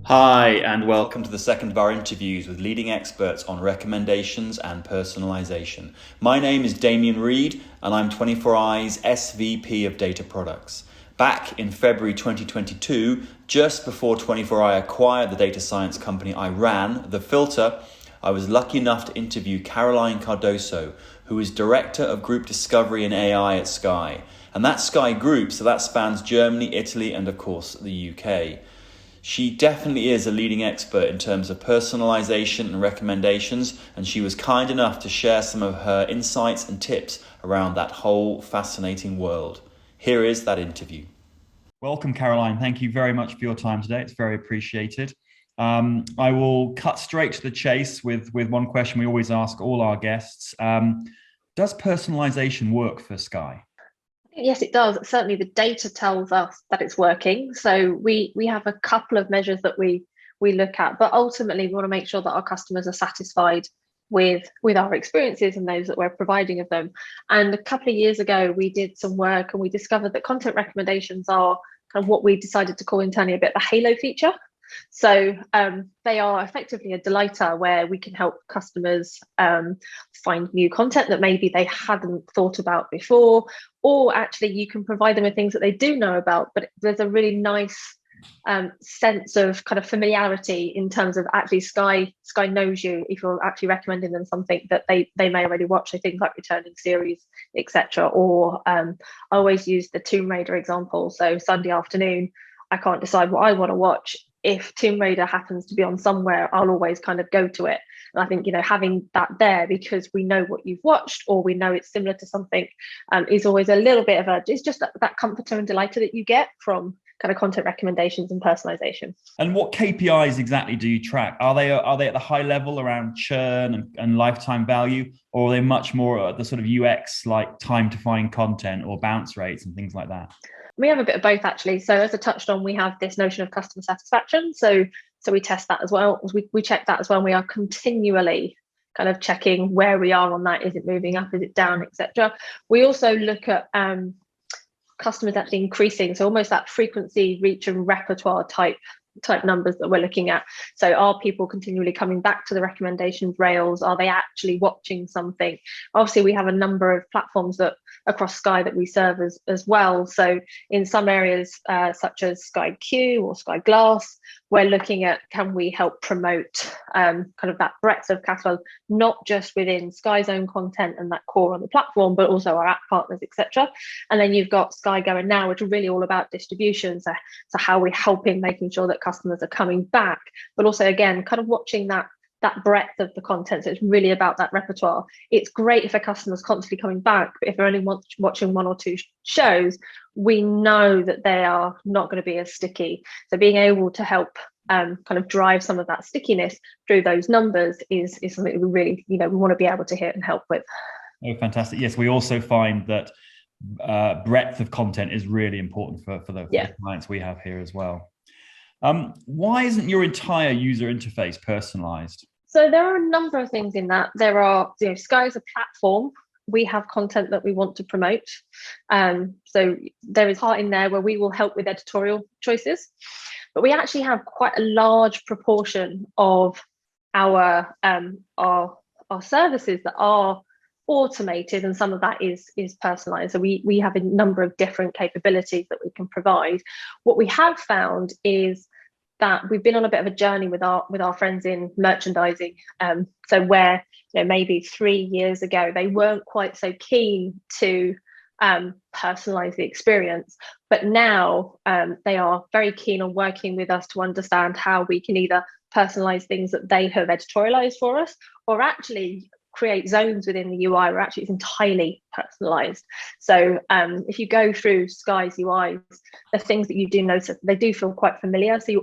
Hi, and welcome to the second of our interviews with leading experts on recommendations and personalization. My name is Damien Read, and I'm 24i's SVP of Data Products. Back in February 2022, just before 24i acquired the data science company I ran, The Filter, I was lucky enough to interview Caroline Cardozo, who is Director of Group Discovery and AI at Sky. And that's Sky Group, so that spans Germany, Italy, and of course the UK. She definitely is a leading expert in terms of personalization and recommendations, and she was kind enough to share some of her insights and tips around that whole fascinating world. Here is that interview. Welcome, Caroline. Thank you very much for your time today. It's very appreciated. I will cut straight to the chase with one question we always ask all our guests. Does personalization work for Sky? Yes, it does. Certainly the data tells us that it's working. So we have a couple of measures that we look at, but ultimately we want to make sure that our customers are satisfied with our experiences and those that we're providing of them. And a couple of years ago, we did some work and we discovered that content recommendations are kind of what we decided to call internally a bit the halo feature. So they are effectively a delighter where we can help customers find new content that maybe they hadn't thought about before, or actually you can provide them with things that they do know about, but there's a really nice sense of kind of familiarity in terms of actually Sky knows you if you're actually recommending them something that they may already watch, so things like returning series, etc. Or I always use the Tomb Raider example. So Sunday afternoon, I can't decide what I want to watch. If Tomb Raider happens to be on somewhere, I'll always kind of go to it. And I think, having that there because we know what you've watched or we know it's similar to something is always a little bit of it's just that comforter and delighter that you get from kind of content recommendations and personalization. And what KPIs exactly do you track? Are they at the high level around churn and lifetime value, or are they much more at the sort of UX like time to find content or bounce rates and things like that? We have a bit of both, actually. So as I touched on, we have this notion of customer satisfaction. So we test that as well. We check that as well. We are continually kind of checking where we are on that. Is it moving up? Is it down, etc. We also look at customers actually increasing. So almost that frequency, reach, and repertoire type numbers that we're looking at. So are people continually coming back to the recommendations rails? Are they actually watching something? Obviously, we have a number of platforms that across Sky that we serve as well. So in some areas, such as Sky Q or Sky Glass, we're looking at can we help promote kind of that breadth of catalog, not just within Sky's own content and that core on the platform, but also our app partners, etc. And then you've got Sky Go and Now, which are really all about distribution. So how we're helping making sure that customers are coming back, but also again, kind of watching that breadth of the content. So it's really about that repertoire. It's great if a customer's constantly coming back, but if they're only watching one or two shows, we know that they are not going to be as sticky. So being able to help kind of drive some of that stickiness through those numbers is something we really, we want to be able to hit and help with. Oh, fantastic. Yes, we also find that breadth of content is really important for the clients we have here as well. Why isn't your entire user interface personalized? So there are a number of things in that. There are, Sky is a platform. We have content that we want to promote. So there is part in there where we will help with editorial choices, but we actually have quite a large proportion of our services that are automated, and some of that is personalized. So we have a number of different capabilities that we can provide. What we have found is that we've been on a bit of a journey with our friends in merchandising. So where maybe 3 years ago they weren't quite so keen to personalize the experience, but now they are very keen on working with us to understand how we can either personalize things that they have editorialized for us, or actually create zones within the UI where actually it's entirely personalized. So if you go through Sky's UIs, the things that you do notice, they do feel quite familiar. So you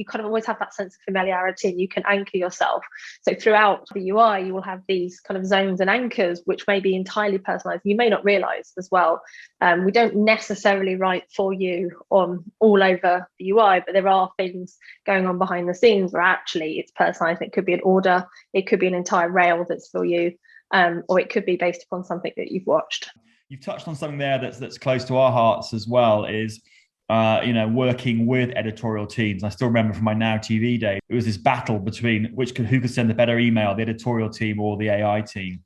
kind of always have that sense of familiarity, and you can anchor yourself. So throughout the UI, you will have these kind of zones and anchors, which may be entirely personalized. You may not realize as well. We don't necessarily write for you on all over the UI, but there are things going on behind the scenes where actually it's personalized. It could be an order, it could be an entire rail that's for you, or it could be based upon something that you've watched. You've touched on something there that's close to our hearts as well, is working with editorial teams. I still remember from my Now TV day, it was this battle between who could send the better email, the editorial team or the AI team.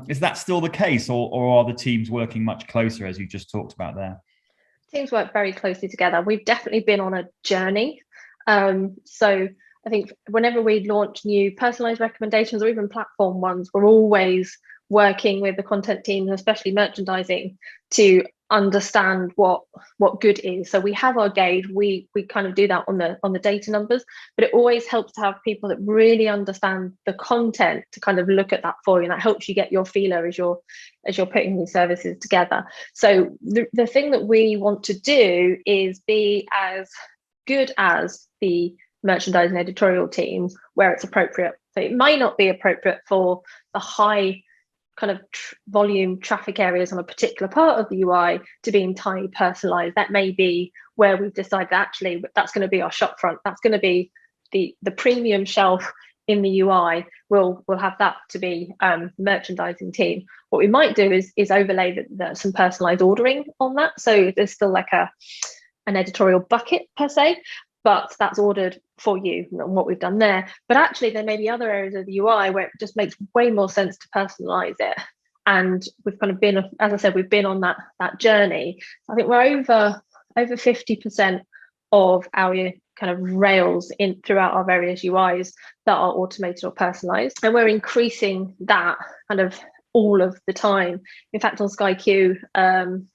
Is that still the case, or are the teams working much closer, as you just talked about there? Teams work very closely together. We've definitely been on a journey. So I think whenever we launch new personalized recommendations or even platform ones, we're always working with the content teams, especially merchandising, to understand what good is. So we have our gauge. We kind of do that on the data numbers, but it always helps to have people that really understand the content to kind of look at that for you, and that helps you get your feeler as you're putting these services together. So the thing that we want to do is be as good as the merchandising editorial teams where it's appropriate. So it might not be appropriate for the high kind of volume traffic areas on a particular part of the UI to be entirely personalized. That may be where we've decided actually that's going to be our shop front. That's going to be the premium shelf in the UI. We'll have that to be merchandising team. What we might do is overlay some personalized ordering on that. So there's still like an editorial bucket per se, but that's ordered for you, and what we've done there. But actually, there may be other areas of the UI where it just makes way more sense to personalize it. And we've kind of been, as I said, we've been on that journey. I think we're over 50% of our kind of rails throughout our various UIs that are automated or personalized. And we're increasing that kind of all of the time. In fact, on Sky Q,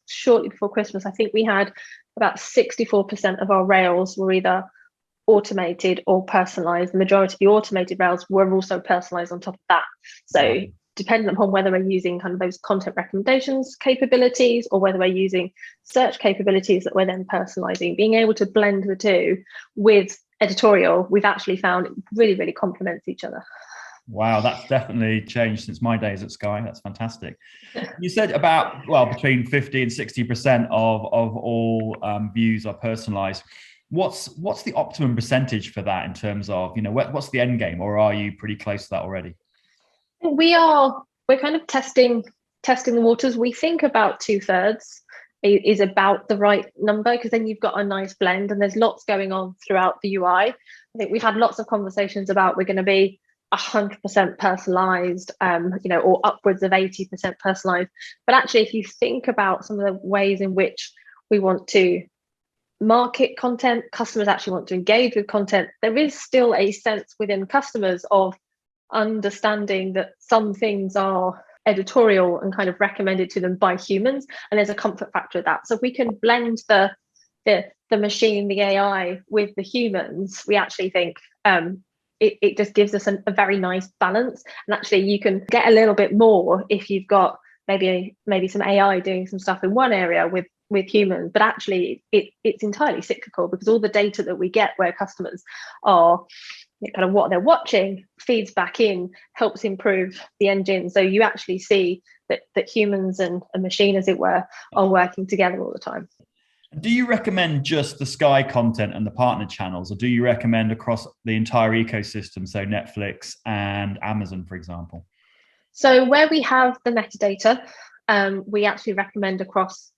shortly before Christmas, I think we had about 64% of our rails were either automated or personalized. The majority of the automated rails were also personalized on top of that. So depending upon whether we're using kind of those content recommendations capabilities or whether we're using search capabilities that we're then personalizing, being able to blend the two with editorial, we've actually found it really, really complements each other. Wow, that's definitely changed since my days at Sky. That's fantastic. You said between 50 and 60% of all views are personalized. What's the optimum percentage for that in terms of, what's the end game, or are you pretty close to that already? We're kind of testing the waters. We think about 2/3 is about the right number, because then you've got a nice blend and there's lots going on throughout the UI. I think we've had lots of conversations about we're going to be 100% personalized, or upwards of 80% personalized. But actually, if you think about some of the ways in which we want to market content, customers actually want to engage with content, there is still a sense within customers of understanding that some things are editorial and kind of recommended to them by humans, and there's a comfort factor of that. So if we can blend the machine, the AI with the humans, we actually think it just gives us a very nice balance. And actually you can get a little bit more if you've got maybe some AI doing some stuff in one area with humans, but actually it's entirely cyclical, because all the data that we get where customers are kind of what they're watching feeds back in, helps improve the engine. So you actually see that humans and a machine, as it were, are working together all the time. Do you recommend just the Sky content and the partner channels, or do you recommend across the entire ecosystem, so Netflix and Amazon, for example? So where we have the metadata, we actually recommend across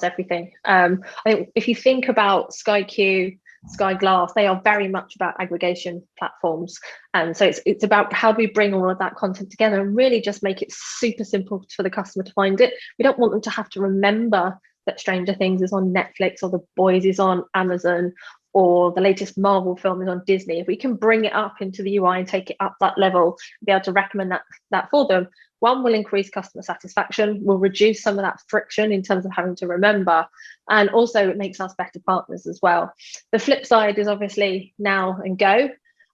everything. I think if you think about Sky Q, Sky Glass, they are very much about aggregation platforms. And so it's about how do we bring all of that content together and really just make it super simple for the customer to find it. We don't want them to have to remember that Stranger Things is on Netflix, or The Boys is on Amazon, or the latest Marvel film is on Disney. If we can bring it up into the UI and take it up that level, be able to recommend that for them, one, will increase customer satisfaction, will reduce some of that friction in terms of having to remember, and also it makes us better partners as well. The flip side is obviously Now and Go.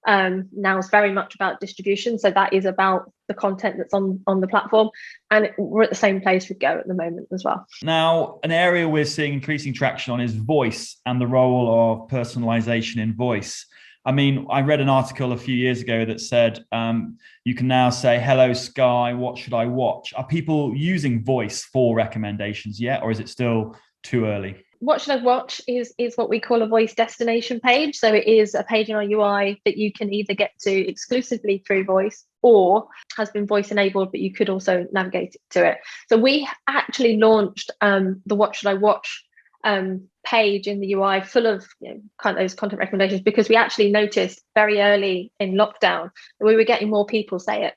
Now is very much about distribution, so that is about the content that's on the platform, and we're at the same place with Go at the moment as well. Now, an area we're seeing increasing traction on is voice and the role of personalization in voice. I mean, I read an article a few years ago that said you can now say, "Hello, Sky, what should I watch?" Are people using voice for recommendations yet, or is it still too early? What should I watch is what we call a voice destination page. So it is a page in our UI that you can either get to exclusively through voice, or has been voice enabled, but you could also navigate to it. So we actually launched the What Should I Watch page in the UI full of kind of those content recommendations, because we actually noticed very early in lockdown that we were getting more people say it.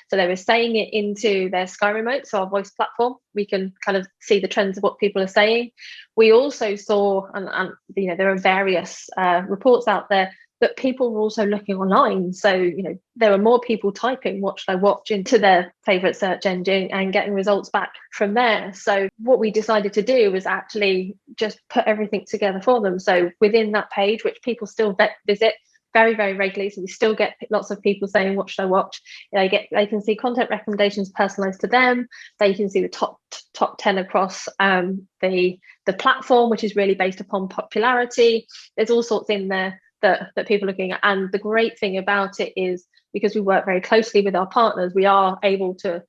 So they were saying it into their Sky Remote, so our voice platform. We can kind of see the trends of what people are saying. We also saw, and there are various reports out there, that people were also looking online. So, there were more people typing "what should I watch" into their favorite search engine and getting results back from there. So what we decided to do was actually just put everything together for them. So within that page, which people still visit very, very regularly, so we still get lots of people saying "what should I watch." They can see content recommendations personalized to them. They can see the top 10 across the platform, which is really based upon popularity. There's all sorts in there that people are looking at. And the great thing about it is, because we work very closely with our partners, we are able to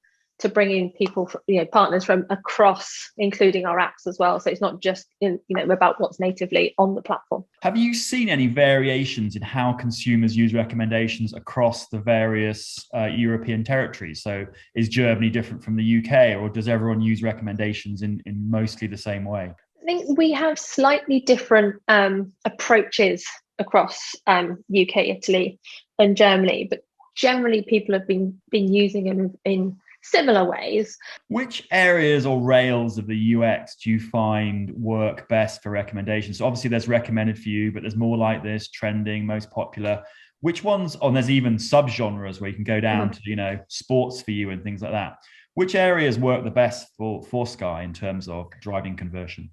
bring in people, partners from across, including our apps as well. So it's not just about what's natively on the platform. Have you seen any variations in how consumers use recommendations across the various European territories? So is Germany different from the UK, or does everyone use recommendations in mostly the same way? I think we have slightly different approaches across UK, Italy and Germany, but generally people have been using them in similar ways. Which areas or rails of the UX do you find work best for recommendations? So obviously there's recommended for you, but there's more like this: trending, most popular. Which ones, and there's even subgenres where you can go down to, sports for you and things like that. Which areas work the best for Sky in terms of driving conversion?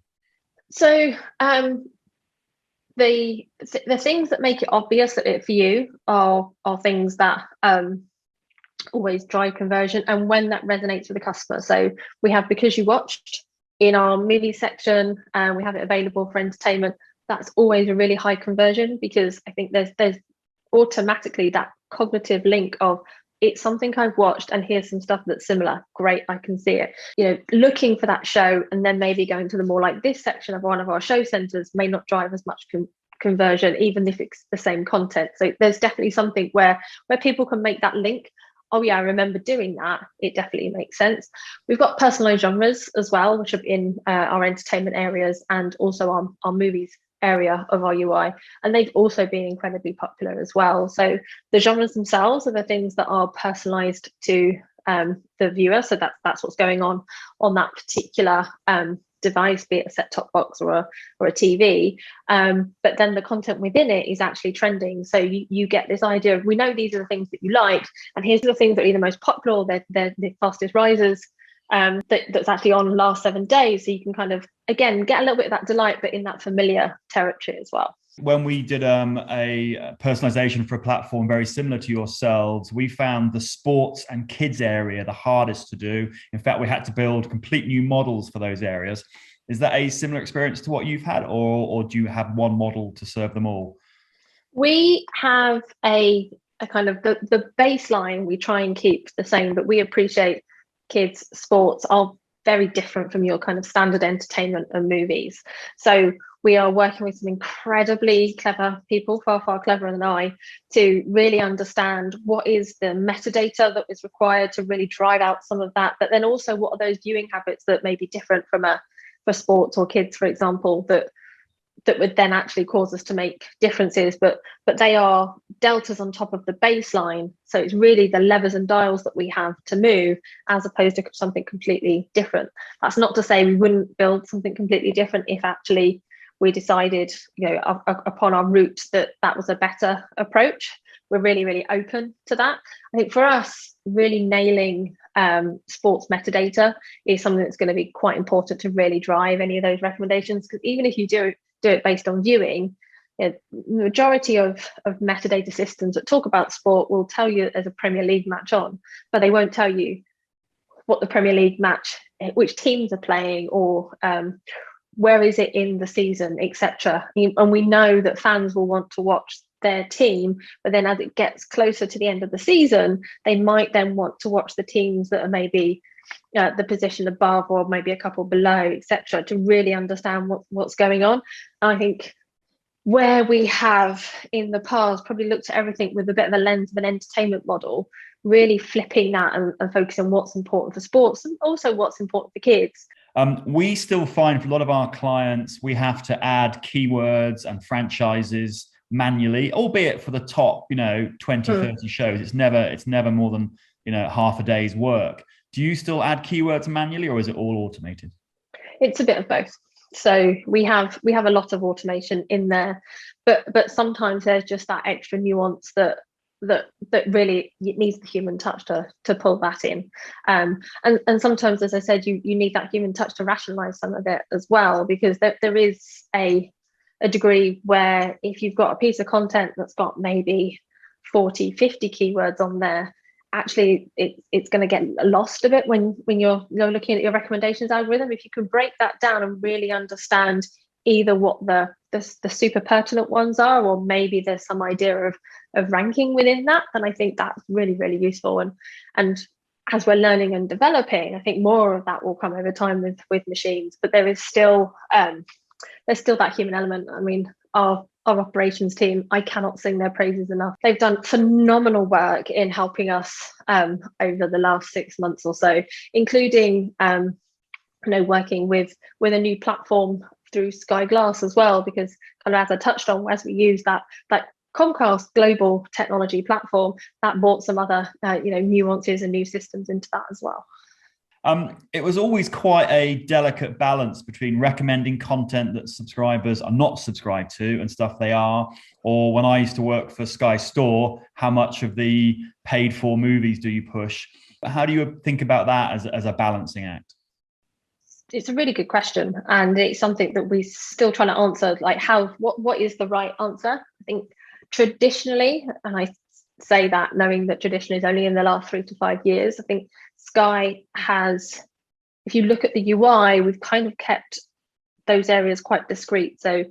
So the things that make it obvious for you are things that always drive conversion, and when that resonates with the customer. So we have "because you watched" in our movie section, and we have it available for entertainment. That's always a really high conversion, because I think there's automatically that cognitive link of, it's something I've watched and here's some stuff that's similar. Great, I can see it. Looking for that show and then maybe going to the more like this section of one of our show centers may not drive as much conversion, even if it's the same content. So there's definitely something where people can make that link. Oh yeah, I remember doing that. It definitely makes sense. We've got personalized genres as well, which are in our entertainment areas and also our movies area of our UI, and they've also been incredibly popular as well. So the genres themselves are the things that are personalized to the viewer, so that's what's going on that particular device, be it a set-top box or a TV, but then the content within it is actually trending. So you get this idea of, we know these are the things that you like, and here's the things that are the most popular, they're the fastest risers, that's actually on last 7 days. So you can kind of, again, get a little bit of that delight, but in that familiar territory as well. When we did a personalization for a platform very similar to yourselves, we found the sports and kids area the hardest to do. In fact, we had to build complete new models for those areas. Is that a similar experience to what you've had, or do you have one model to serve them all? We have a kind of the baseline we try and keep the same, but we appreciate kids' sports are very different from your kind of standard entertainment and movies. So we are working with some incredibly clever people, far, far cleverer than I, to really understand what is the metadata that is required to really drive out some of that. But then also, what are those viewing habits that may be different for sports or kids, for example, that would then actually cause us to make differences, but they are deltas on top of the baseline. So it's really the levers and dials that we have to move, as opposed to something completely different. That's not to say we wouldn't build something completely different if actually we decided, upon our route that was a better approach. We're really, really open to that. I think for us, really nailing sports metadata is something that's going to be quite important to really drive any of those recommendations, because even if you do it based on viewing, the majority of metadata systems that talk about sport will tell you there's a Premier League match on, but they won't tell you what the Premier League match, which teams are playing, or where is it in the season, etc. And we know that fans will want to watch their team, but then as it gets closer to the end of the season, they might then want to watch the teams that are maybe the position above or maybe a couple below, etc., to really understand what's going on. And I think where we have in the past probably looked at everything with a bit of a lens of an entertainment model, really flipping that and focusing on what's important for sports and also what's important for kids. We still find for a lot of our clients, we have to add keywords and franchises manually, albeit for the top, 20, 30 shows. It's never more than, half a day's work. Do you still add keywords manually, or is it all automated? It's a bit of both. So we have a lot of automation in there, but sometimes there's just that extra nuance that really it needs the human touch to pull that in. And sometimes, as I said, you need that human touch to rationalize some of it as well, because there is a degree where if you've got a piece of content that's got maybe 40, 50 keywords on there, actually it's going to get lost a bit when you're looking at your recommendations algorithm. If you can break that down and really understand either what the super pertinent ones are, or maybe there's some idea of ranking within that, then I think that's really, really useful. And as we're learning and developing, I think more of that will come over time with machines, but there is still there's still that human element. I mean, our operations team, I cannot sing their praises enough. They've done phenomenal work in helping us over the last 6 months or so, including working with a new platform through Sky Glass as well, because kind of as I touched on, as we use that Comcast global technology platform, that brought some other nuances and new systems into that as well. It was always quite a delicate balance between recommending content that subscribers are not subscribed to and stuff they are, or when I used to work for Sky Store, how much of the paid for movies do you push? How do you think about that as a balancing act? It's a really good question, and it's something that we're still trying to answer. Like, what is the right answer? I think traditionally, and I say that knowing that tradition is only in the last 3 to 5 years, I think Sky has, if you look at the UI, we've kind of kept those areas quite discrete. So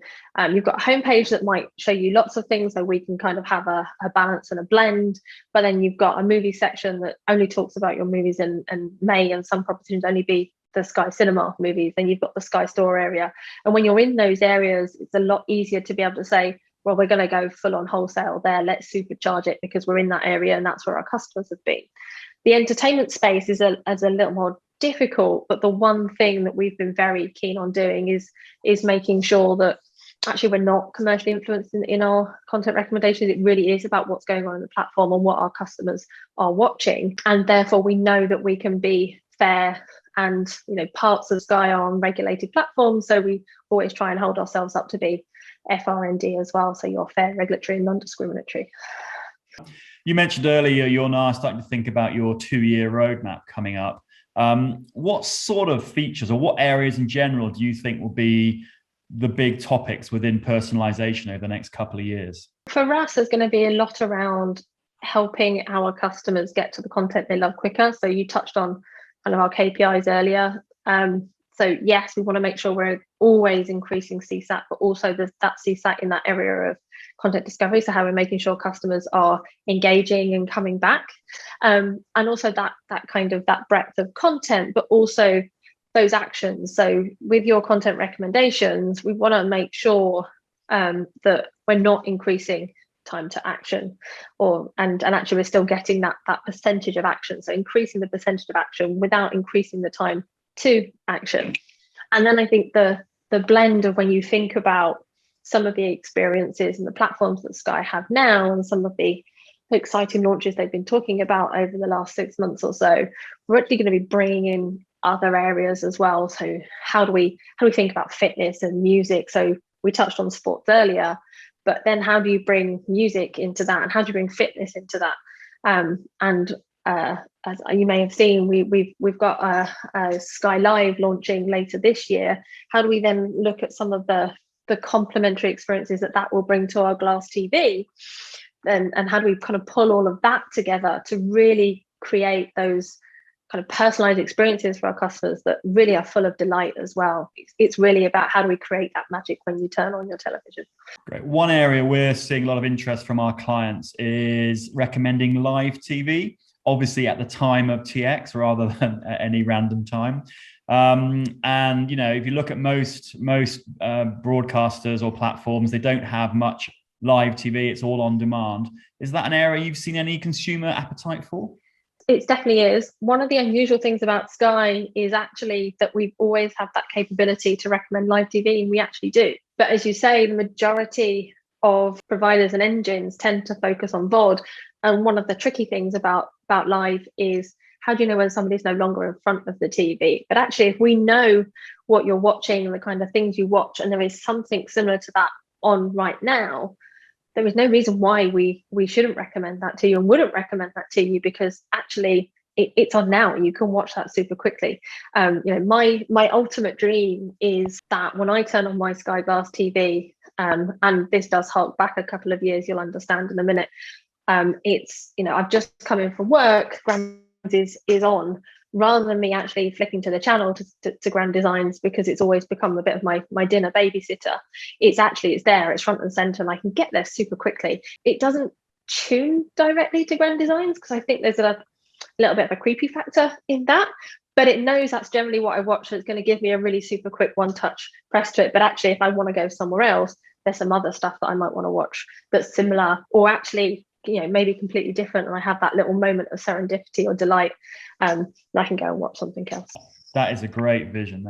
you've got a homepage that might show you lots of things, so we can kind of have a balance and a blend, but then you've got a movie section that only talks about your movies and may, and some properties only be the Sky Cinema movies. Then you've got the Sky Store area, and when you're in those areas, it's a lot easier to be able to say, well, we're going to go full on wholesale there, let's supercharge it because we're in that area and that's where our customers have been. The entertainment space is a little more difficult, but the one thing that we've been very keen on doing is making sure that actually we're not commercially influenced in our content recommendations. It really is about what's going on in the platform and what our customers are watching, and therefore we know that we can be fair. And parts of Sky are on regulated platforms, so we always try and hold ourselves up to be FRND as well, so you're fair, regulatory and non-discriminatory. You mentioned earlier you're now starting to think about your 2-year roadmap coming up. What sort of features or what areas in general do you think will be the big topics within personalization over the next couple of years? For us, there's going to be a lot around helping our customers get to the content they love quicker. So you touched on kind of our KPIs earlier. So yes, we want to make sure we're always increasing CSAT, but also there's that CSAT in that area of content discovery. So how we're making sure customers are engaging and coming back, and also that kind of that breadth of content, but also those actions. So with your content recommendations, we want to make sure that we're not increasing time to action, and actually we're still getting that percentage of action. So increasing the percentage of action without increasing the time to action. And then I think the blend of when you think about some of the experiences and the platforms that Sky have now and some of the exciting launches they've been talking about over the last 6 months or so, we're actually going to be bringing in other areas as well. So how do we think about fitness and music? So we touched on sports earlier, but then how do you bring music into that, and how do you bring fitness into that? As you may have seen, we've got a Sky Live launching later this year. How do we then look at some of the complementary experiences that will bring to our Glass TV, and how do we kind of pull all of that together to really create those kind of personalized experiences for our customers that really are full of delight as well. It's really about how do we create that magic when you turn on your television. Great. One area we're seeing a lot of interest from our clients is recommending live TV, obviously at the time of TX rather than at any random time. And if you look at most broadcasters or platforms, they don't have much live TV. It's all on demand. Is that an area you've seen any consumer appetite for? It definitely is. One of the unusual things about Sky is actually that we've always had that capability to recommend live TV, and we actually do. But as you say, the majority of providers and engines tend to focus on VOD. And one of the tricky things about live is, how do you know when somebody's no longer in front of the TV? But actually, if we know what you're watching and the kind of things you watch, and there is something similar to that on right now, there is no reason why we shouldn't recommend that to you and wouldn't recommend that to you, because actually it's on now. You can watch that super quickly. My ultimate dream is that when I turn on my Sky Glass TV, and this does hark back a couple of years, you'll understand in a minute. It's, I've just come in from work, Grand is on, rather than me actually flicking to the channel to Grand Designs, because it's always become a bit of my dinner babysitter. It's there, it's front and center, and I can get there super quickly. It doesn't tune directly to Grand Designs, because I think there's a little bit of a creepy factor in that, but it knows that's generally what I watch, so it's going to give me a really super quick one touch press to it. But actually, if I want to go somewhere else, there's some other stuff that I might want to watch that's similar, or actually maybe completely different, and I have that little moment of serendipity or delight, and I can go and watch something else. That is a great vision.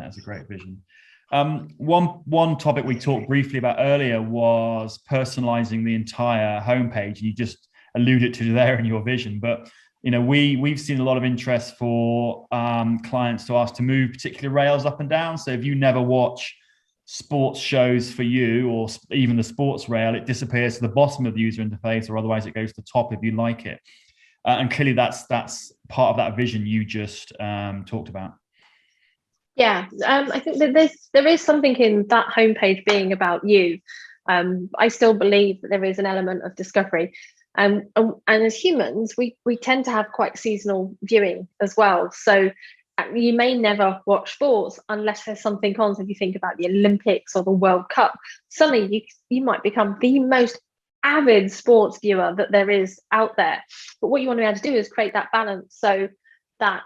One topic we talked briefly about earlier was personalizing the entire homepage. You just alluded to there in your vision, but we've seen a lot of interest for clients to ask to move particular rails up and down. So if you never watch sports shows for you, or even the sports rail, it disappears to the bottom of the user interface, or otherwise it goes to the top if you like it. And clearly that's part of that vision you just talked about. Yeah, I think that there is something in that homepage being about you. I still believe that there is an element of discovery. And as humans, we tend to have quite seasonal viewing as well. So you may never watch sports unless there's something on. So if you think about the Olympics or the World Cup, suddenly you might become the most avid sports viewer that there is out there. But what you want to be able to do is create that balance, so that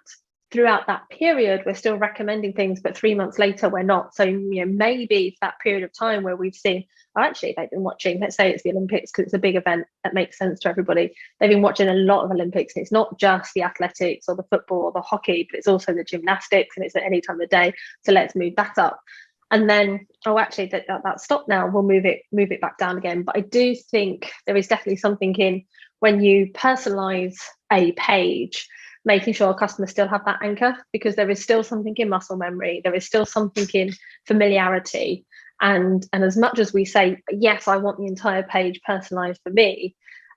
throughout that period we're still recommending things, but 3 months later we're not. So maybe that period of time where we've seen, actually they've been watching, let's say it's the Olympics because it's a big event that makes sense to everybody, they've been watching a lot of Olympics, and it's not just the athletics or the football or the hockey, but it's also the gymnastics, and it's at any time of the day, so let's move that up. And then, actually that's stopped now, we'll move it back down again. But I do think there is definitely something in when you personalize a page, making sure customers still have that anchor, because there is still something in muscle memory, there is still something in familiarity. And as much as we say, yes, I want the entire page personalized for me,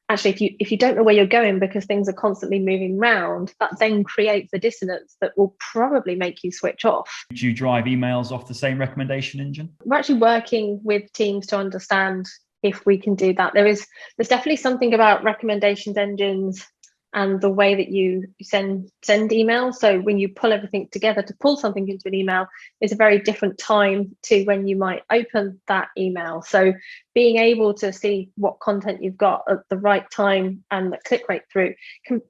actually, if you don't know where you're going because things are constantly moving around, that then creates a dissonance that will probably make you switch off. Do you drive emails off the same recommendation engine? We're actually working with teams to understand if we can do that. There's definitely something about recommendations engines and the way that you send emails. So when you pull everything together to pull something into an email is a very different time to when you might open that email. So being able to see what content you've got at the right time and the click rate through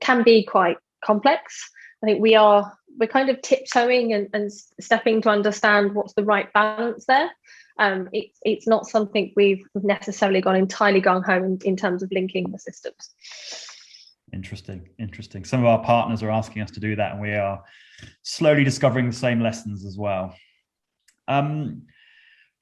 can be quite complex. I think we're kind of tiptoeing and stepping to understand what's the right balance there. It's not something we've necessarily gone entirely gung-ho in terms of linking the systems. Interesting. Some of our partners are asking us to do that, and we are slowly discovering the same lessons as well.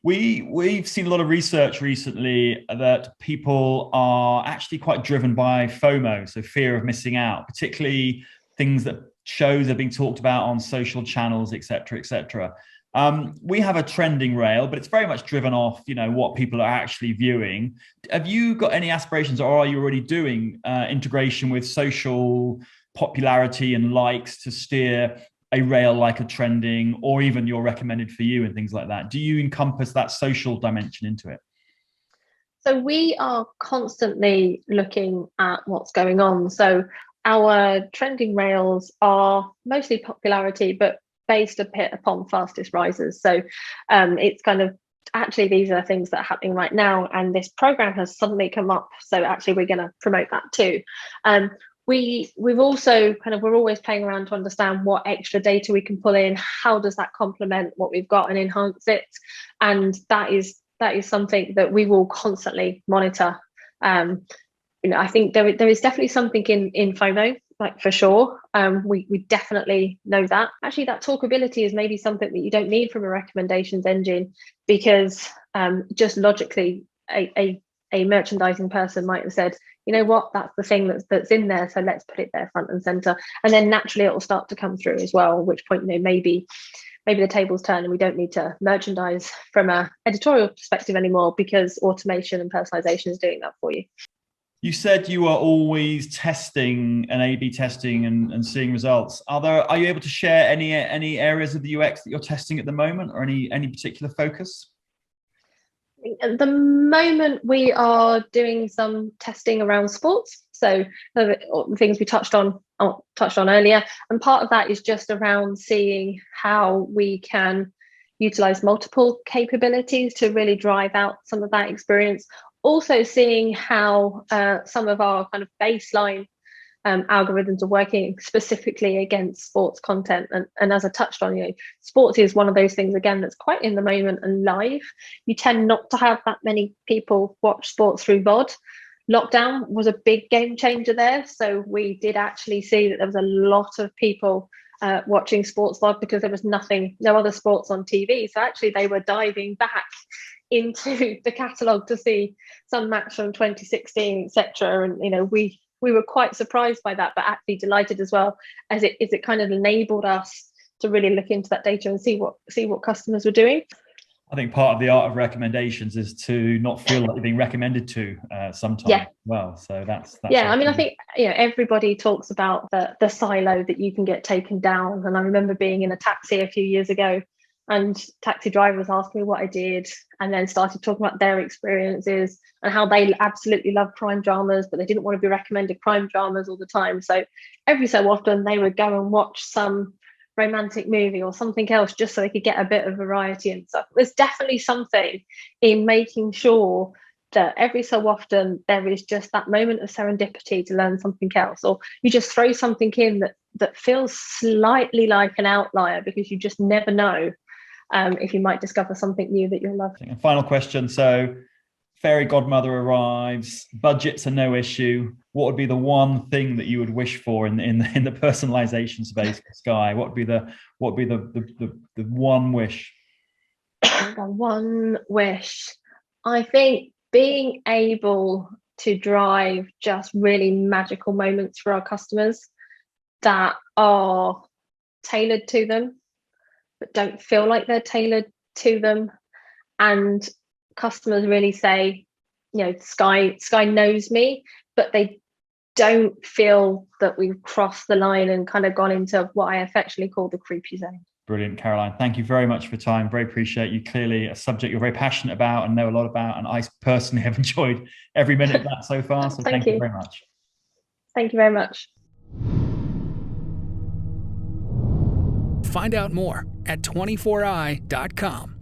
We've seen a lot of research recently that people are actually quite driven by FOMO, so fear of missing out, particularly things that shows are being talked about on social channels, etc. We have a trending rail, but it's very much driven off, what people are actually viewing. Have you got any aspirations, or are you already doing integration with social popularity and likes to steer a rail like a trending, or even your recommended for you and things like that? Do you encompass that social dimension into it? So we are constantly looking at what's going on. So our trending rails are mostly popularity, but based a bit upon fastest risers. So it's kind of, actually these are things that are happening right now, and this program has suddenly come up, so actually we're going to promote that too. We've also we're always playing around to understand what extra data we can pull in, how does that complement what we've got and enhance it, and that is something that we will constantly monitor. I think there is definitely something in FOMO. like for sure. We definitely know that. Actually, that talkability is maybe something that you don't need from a recommendations engine, because just logically, a merchandising person might have said, you know what, that's the thing that's in there, so let's put it there front and center, and then naturally it will start to come through as well. At which point, you know, maybe the tables turn and we don't need to merchandise from a editorial perspective anymore, because automation and personalization is doing that for you. You said you are always testing and A/B testing and seeing results. Are you able to share any areas of the UX that you're testing at the moment, or any particular focus? At the moment, we are doing some testing around sports. So the things we touched on earlier, and part of that is just around seeing how we can utilize multiple capabilities to really drive out some of that experience. Also seeing how some of our kind of baseline algorithms are working specifically against sports content. And as I touched on, you know, sports is one of those things, again, that's quite in the moment and live. You tend not to have that many people watch sports through VOD. Lockdown was a big game changer there. So we did actually see that there was a lot of people watching sports VOD, because there was no other sports on TV. So actually they were diving back into the catalogue to see some match from 2016, etc. And, you know, we were quite surprised by that, but actually delighted as well, as it kind of enabled us to really look into that data and see what customers were doing. I think part of the art of recommendations is to not feel like you're being recommended to sometimes. Yeah. As well. So that's yeah. I mean, I think, you know, everybody talks about the silo that you can get taken down. And I remember being in a taxi a few years ago, and taxi drivers asked me what I did, and then started talking about their experiences and how they absolutely love crime dramas, but they didn't want to be recommended crime dramas all the time. So every so often they would go and watch some romantic movie or something else, just so they could get a bit of variety and stuff. There's definitely something in making sure that every so often there is just that moment of serendipity to learn something else, or you just throw something in that feels slightly like an outlier, because you just never know if you might discover something new that you'll love. And final question. So fairy godmother arrives, budgets are no issue. What would be the one thing that you would wish for in the personalization space, Sky? What would be the one wish? The one wish, I think, being able to drive just really magical moments for our customers that are tailored to them, but don't feel like they're tailored to them. And customers really say, you know, Sky knows me, but they don't feel that we've crossed the line and kind of gone into what I affectionately call the creepy zone. Brilliant, Caroline. Thank you very much for your time. Very appreciate you. Clearly a subject you're very passionate about and know a lot about. And I personally have enjoyed every minute of that so far. So thank you very much. Thank you very much. Find out more at 24i.com.